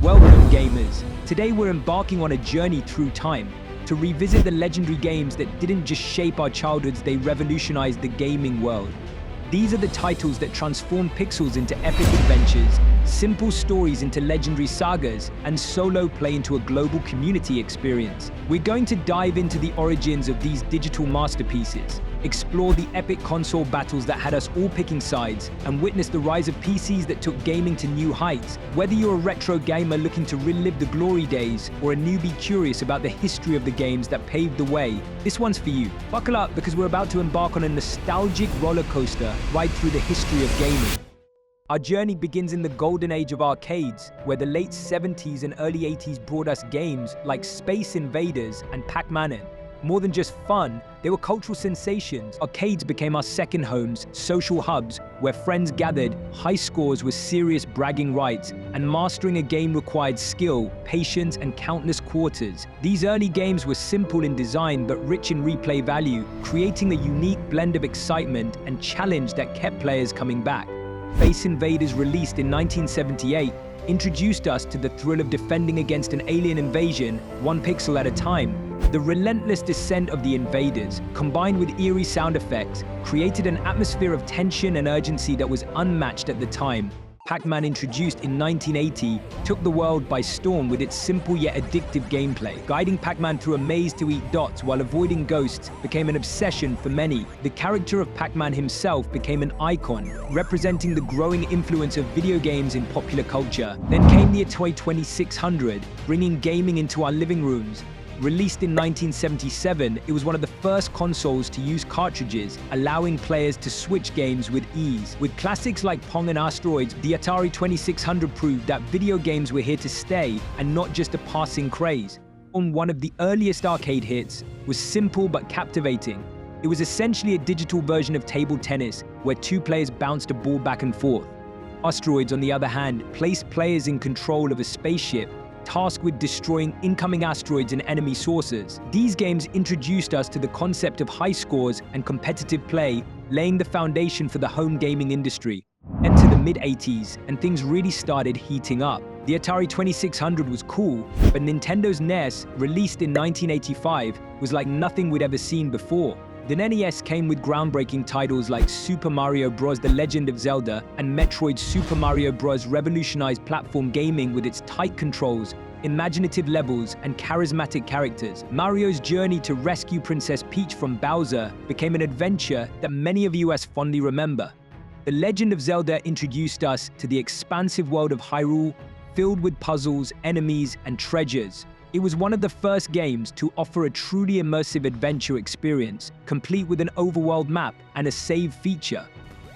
Welcome, gamers. Today we're embarking on a journey through time to revisit the legendary games that didn't just shape our childhoods, they revolutionized the gaming world. These are the titles that transformed pixels into epic adventures, simple stories into legendary sagas, and solo play into a global community experience. We're going to dive into the origins of these digital masterpieces, explore the epic console battles that had us all picking sides, and witness the rise of PCs that took gaming to new heights. Whether you're a retro gamer looking to relive the glory days, or a newbie curious about the history of the games that paved the way, this one's for you. Buckle up, because we're about to embark on a nostalgic roller coaster ride through the history of gaming. Our journey begins in the golden age of arcades, where the late 70s and early 80s brought us games like Space Invaders and Pac-Man. More than just fun, they were cultural sensations. Arcades became our second homes, social hubs, where friends gathered. High scores were serious bragging rights, and mastering a game required skill, patience, and countless quarters. These early games were simple in design but rich in replay value, creating a unique blend of excitement and challenge that kept players coming back. Space Invaders, released in 1978, introduced us to the thrill of defending against an alien invasion, one pixel at a time. The relentless descent of the invaders, combined with eerie sound effects, created an atmosphere of tension and urgency that was unmatched at the time. Pac-Man, introduced in 1980, took the world by storm with its simple yet addictive gameplay. Guiding Pac-Man through a maze to eat dots while avoiding ghosts became an obsession for many. The character of Pac-Man himself became an icon, representing the growing influence of video games in popular culture. Then came the Atari 2600, bringing gaming into our living rooms. Released in 1977, it was one of the first consoles to use cartridges, allowing players to switch games with ease. With classics like Pong and Asteroids, the Atari 2600 proved that video games were here to stay and not just a passing craze. One of the earliest arcade hits was simple but captivating. It was essentially a digital version of table tennis, where two players bounced a ball back and forth. Asteroids, on the other hand, placed players in control of a spaceship, tasked with destroying incoming asteroids and enemy sources. These games introduced us to the concept of high scores and competitive play, laying the foundation for the home gaming industry. Enter the mid-80s, and things really started heating up. The Atari 2600 was cool, but Nintendo's NES, released in 1985, was like nothing we'd ever seen before. The NES came with groundbreaking titles like Super Mario Bros. The Legend of Zelda and Metroid Super Mario Bros. Revolutionized platform gaming with its tight controls, imaginative levels, and charismatic characters. Mario's journey to rescue Princess Peach from Bowser became an adventure that many of us fondly remember. The Legend of Zelda introduced us to the expansive world of Hyrule, filled with puzzles, enemies, and treasures. It was one of the first games to offer a truly immersive adventure experience, complete with an overworld map and a save feature.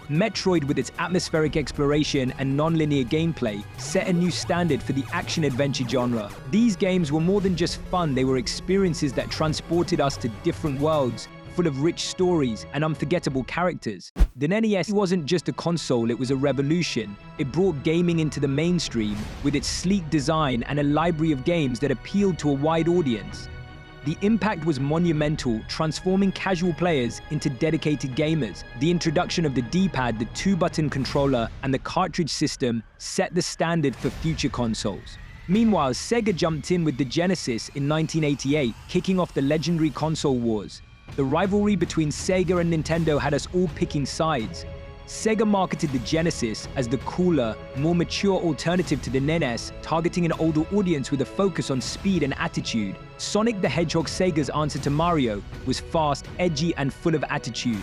Metroid, with its atmospheric exploration and non-linear gameplay, set a new standard for the action-adventure genre. These games were more than just fun, they were experiences that transported us to different worlds, full of rich stories and unforgettable characters. The NES wasn't just a console, it was a revolution. It brought gaming into the mainstream with its sleek design and a library of games that appealed to a wide audience. The impact was monumental, transforming casual players into dedicated gamers. The introduction of the D-pad, the two-button controller, and the cartridge system set the standard for future consoles. Meanwhile, Sega jumped in with the Genesis in 1988, kicking off the legendary console wars. The rivalry between Sega and Nintendo had us all picking sides. Sega marketed the Genesis as the cooler, more mature alternative to the NES, targeting an older audience with a focus on speed and attitude. Sonic the Hedgehog, Sega's answer to Mario, was fast, edgy, and full of attitude.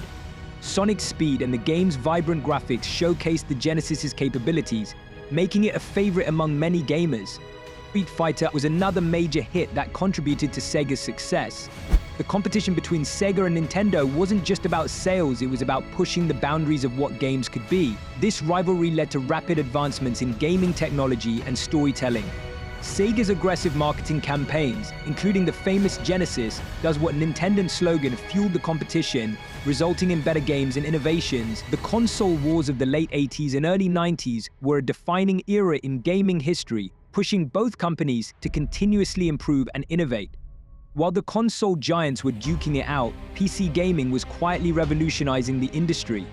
Sonic's speed and the game's vibrant graphics showcased the Genesis's capabilities, making it a favorite among many gamers. Street Fighter was another major hit that contributed to Sega's success. The competition between Sega and Nintendo wasn't just about sales, it was about pushing the boundaries of what games could be. This rivalry led to rapid advancements in gaming technology and storytelling. Sega's aggressive marketing campaigns, including the famous Genesis, does what Nintendo's slogan fueled the competition, resulting in better games and innovations. The console wars of the late 80s and early 90s were a defining era in gaming history, pushing both companies to continuously improve and innovate. While the console giants were duking it out, PC gaming was quietly revolutionizing the industry.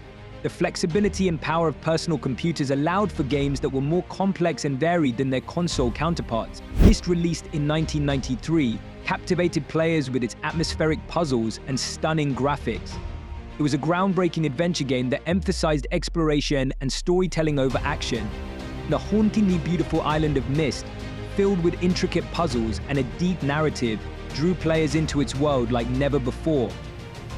The flexibility and power of personal computers allowed for games that were more complex and varied than their console counterparts. Myst, released in 1993, captivated players with its atmospheric puzzles and stunning graphics. It was a groundbreaking adventure game that emphasized exploration and storytelling over action. The hauntingly beautiful island of Myst, filled with intricate puzzles and a deep narrative, drew players into its world like never before.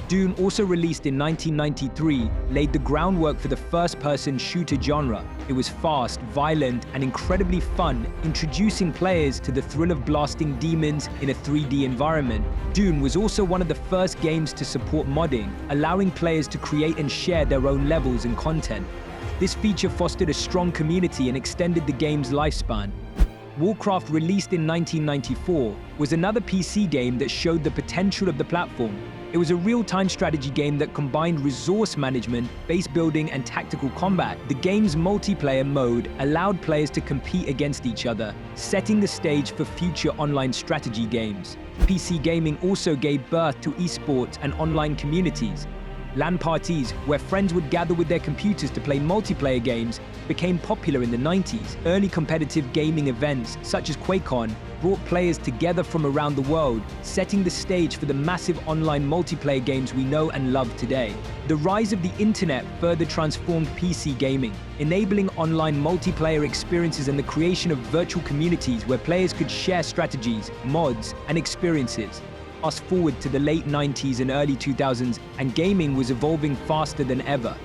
Dune, also released in 1993, laid the groundwork for the first-person shooter genre. It was fast, violent, and incredibly fun, introducing players to the thrill of blasting demons in a 3D environment. Dune was also one of the first games to support modding, allowing players to create and share their own levels and content. This feature fostered a strong community and extended the game's lifespan. Warcraft, released in 1994, was another PC game that showed the potential of the platform. It was a real-time strategy game that combined resource management, base building, and tactical combat. The game's multiplayer mode allowed players to compete against each other, setting the stage for future online strategy games. PC gaming also gave birth to esports and online communities. LAN parties, where friends would gather with their computers to play multiplayer games, became popular in the 90s. Early competitive gaming events, such as QuakeCon, brought players together from around the world, setting the stage for the massive online multiplayer games we know and love today. The rise of the internet further transformed PC gaming, enabling online multiplayer experiences and the creation of virtual communities where players could share strategies, mods, and experiences. Fast forward to the late 90s and early 2000s, and gaming was evolving faster than ever.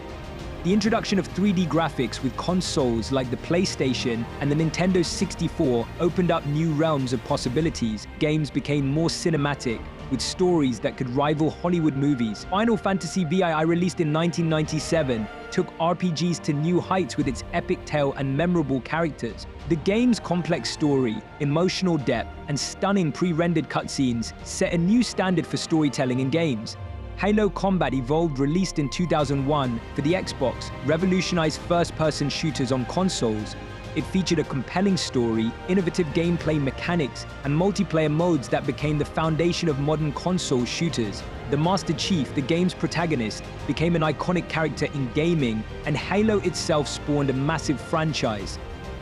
The introduction of 3D graphics with consoles like the PlayStation and the Nintendo 64 opened up new realms of possibilities. Games became more cinematic, with stories that could rival Hollywood movies. Final Fantasy VII, released in 1997, took RPGs to new heights with its epic tale and memorable characters. The game's complex story, emotional depth, and stunning pre-rendered cutscenes set a new standard for storytelling in games. Halo Combat Evolved, released in 2001 for the Xbox, revolutionized first-person shooters on consoles. It featured a compelling story, innovative gameplay mechanics, and multiplayer modes that became the foundation of modern console shooters. The Master Chief, the game's protagonist, became an iconic character in gaming, and Halo itself spawned a massive franchise.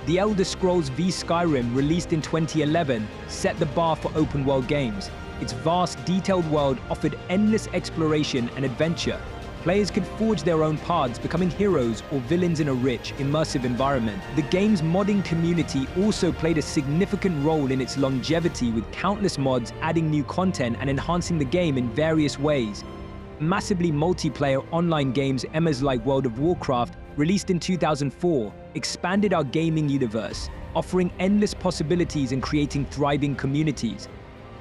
The Elder Scrolls V Skyrim, released in 2011, set the bar for open-world games. Its vast, detailed world offered endless exploration and adventure. Players could forge their own paths, becoming heroes or villains in a rich, immersive environment. The game's modding community also played a significant role in its longevity, with countless mods adding new content and enhancing the game in various ways. Massively multiplayer online games like World of Warcraft, released in 2004, expanded our gaming universe, offering endless possibilities and creating thriving communities.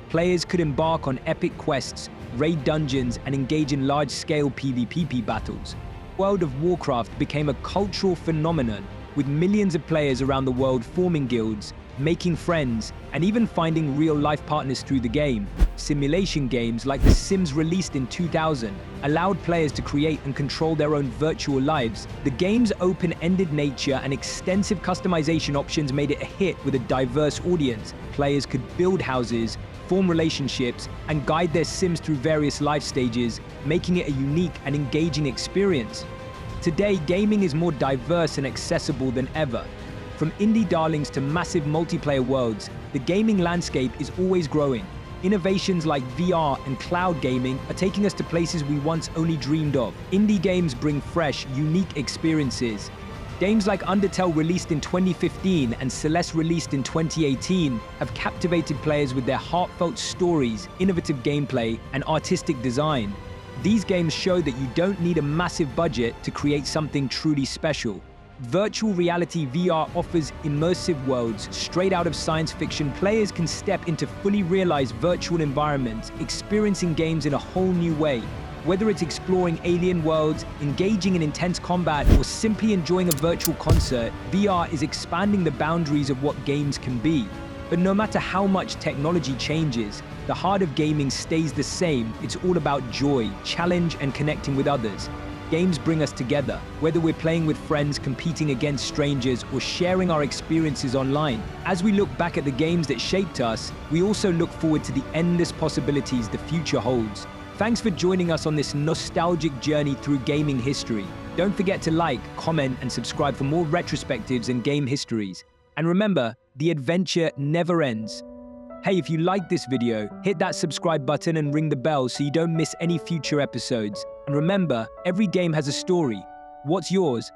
Players could embark on epic quests, raid dungeons, and engage in large-scale PvP battles. World of Warcraft became a cultural phenomenon, with millions of players around the world forming guilds, making friends, and even finding real-life partners through the game. Simulation games like The Sims, released in 2000, allowed players to create and control their own virtual lives. The game's open-ended nature and extensive customization options made it a hit with a diverse audience. Players could build houses, form relationships, and guide their Sims through various life stages, making it a unique and engaging experience. Today, gaming is more diverse and accessible than ever. From indie darlings to massive multiplayer worlds, the gaming landscape is always growing. Innovations like VR and cloud gaming are taking us to places we once only dreamed of. Indie games bring fresh, unique experiences. Games like Undertale, released in 2015, and Celeste, released in 2018, have captivated players with their heartfelt stories, innovative gameplay, and artistic design. These games show that you don't need a massive budget to create something truly special. Virtual reality VR offers immersive worlds straight out of science fiction. Players can step into fully realized virtual environments, experiencing games in a whole new way. Whether it's exploring alien worlds, engaging in intense combat, or simply enjoying a virtual concert, VR is expanding the boundaries of what games can be. But no matter how much technology changes, the heart of gaming stays the same. It's all about joy, challenge, and connecting with others. Games bring us together, whether we're playing with friends, competing against strangers, or sharing our experiences online. As we look back at the games that shaped us, we also look forward to the endless possibilities the future holds. Thanks for joining us on this nostalgic journey through gaming history. Don't forget to like, comment, and subscribe for more retrospectives and game histories. And remember, the adventure never ends. Hey, if you liked this video, hit that subscribe button and ring the bell so you don't miss any future episodes. And remember, every game has a story. What's yours?